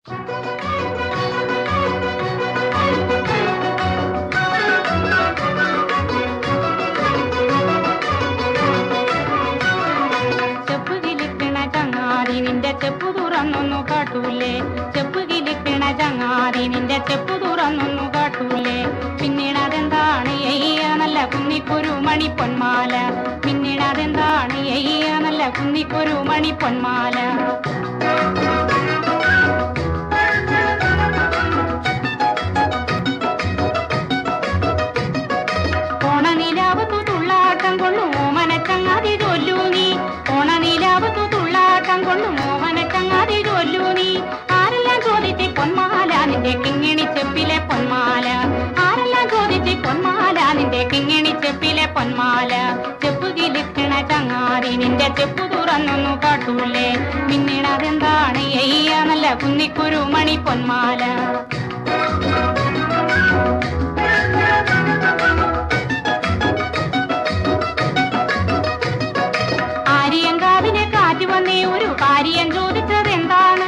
നിന്റെ ചെപ്പു തുറന്നൊന്നു കാട്ടൂലേ, ചെപ്പ് കിലിക്കണ ചങ്ങാതി നിന്റെ ചെപ്പു തുറന്നൊന്നു കാട്ടൂലേ. പിന്നീട് അതെന്താണ് എയ്യ നല്ല കുന്നിക്കൊരു മണി പൊന്മാല, പിന്നീട് അതെന്താണ് എയ്യ നല്ല കുന്നിക്കൊരു മണി പൊന്മാല. ഓണനിലാവത്തു തുള്ളാട്ടം കൊള്ളു ഓമനച്ചങ്ങാതി ചൊല്ലൂ നീ, ഓണനിലാവത്തു തുള്ളാട്ടം കൊള്ളു ഓമനച്ചങ്ങാതി ചൊല്ലൂ നീ. ആരെല്ലാം ചോദിച്ച് പൊന്മാല നിന്റെ കിങ്ങിണി ചെപ്പിലെ പൊന്മാല, ആരെല്ലാം ചോദിച്ച് പൊന്മാല നിന്റെ കിങ്ങിണി ചെപ്പിലെ പൊന്മാല. ചെപ്പ് കിലിക്കണ ചങ്ങാതി നിന്റെ ചെപ്പു തുറന്നൊന്നു കാട്ടൂലേ, പിന്നീട് അതെന്താണ് എയ്യ നല്ല കുന്നിക്കൊരു മണി പൊന്മാല. ആര്യങ്കാവിലെ കാറ്റ് വന്നേ ഒരു കാര്യം ചോദിച്ചതെന്താണ്,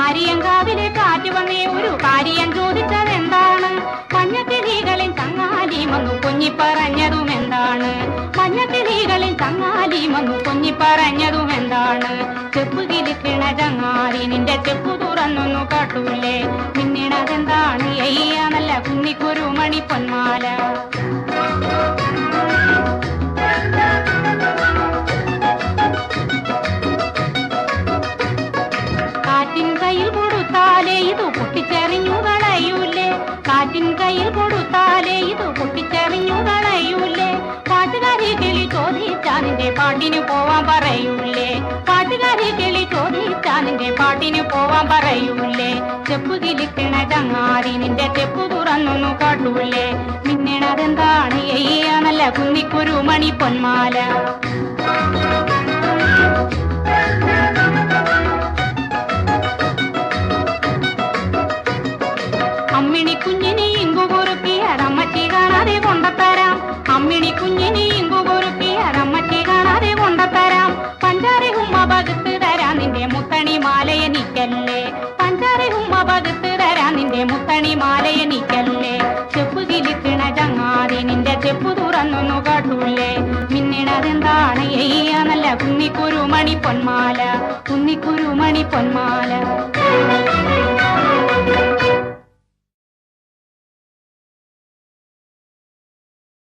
ആര്യങ്കാവിലെ കാറ്റ് വന്നേ ഒരു കാര്യം ചോദിച്ചതെന്താണ്. മഞ്ഞക്കിളികളിൽ ചങ്ങാലി വന്നു കൊഞ്ഞിപ്പറഞ്ഞതും എന്താണ്, മഞ്ഞക്കിളികളിൽ ചങ്ങാലി വന്നു കൊഞ്ഞിപ്പറഞ്ഞതും എന്താണ്. ചെപ്പ് കിലിക്കണ ചങ്ങാതി നിന്റെ ചെപ്പു തുറന്നൊന്നു കാട്ടൂലേ, പിന്നീട് അതെന്താണ് എയ്യ നല്ല കുന്നിക്കൊരു മണി പൊന്മാല. കാറ്റിൻ കയ്യിൽ കൊടുത്താലേ ഇത് പൊട്ടിച്ചെറിഞ്ഞു കളയൂലേ, കാറ്റിൻ കയ്യിൽ കൊടുത്താലേ ഇത് പൊട്ടിച്ചെറിഞ്ഞു കളയൂലേ. പാട്ടുകാരി കിളി ചോദിച്ചാ നിന്റെ പാട്ടിന് പോവാൻ പറയൂലേ, പാട്ടുകാരി കിളി ചോദിച്ചാ നിന്റെ പാട്ടിന് പോവാൻ പറയൂലേ. ചെപ്പ് കിലിക്കണ ചങ്ങാതി നിന്റെ ചെപ്പു തുറന്നൊന്നു കാട്ടൂലേ, പിന്നീട് അതെന്താണ് എയ്യ നല്ല കുന്നിക്കൊരു മണി പൊന്മാല. അമ്മിണി കുഞ്ഞിനെ ഇങ്കു കുറുക്കി അരമ്മച്ചി കാണാതെ കൊണ്ടത്തരാം, അമ്മിണി കുഞ്ഞിനെ ഇങ്കു കുറുക്കി അരമ്മച്ചി കാണാതെ കൊണ്ടത്തരാം. പഞ്ചാരി ഉമ്മ പകുത്ത് തരാം നിന്റെ മുത്തണി മാലയെനിക്കല്ലേ, പഞ്ചാരി ഉമ്മ പകുത്ത് തരാം നിന്റെ മുത്തണി മാലയെനിക്കല്ലേ. ചെപ്പ് കിലിക്കണ ചങ്ങാതി നിന്റെ ചെപ്പു തുറന്നൊന്നു കാട്ടൂലേ, പിന്നീട് അതെന്താണ് എയ്യ നല്ല കുന്നിക്കുരു മണി പൊന്മാല, കുന്നിക്കുരു മണി പൊന്മാല.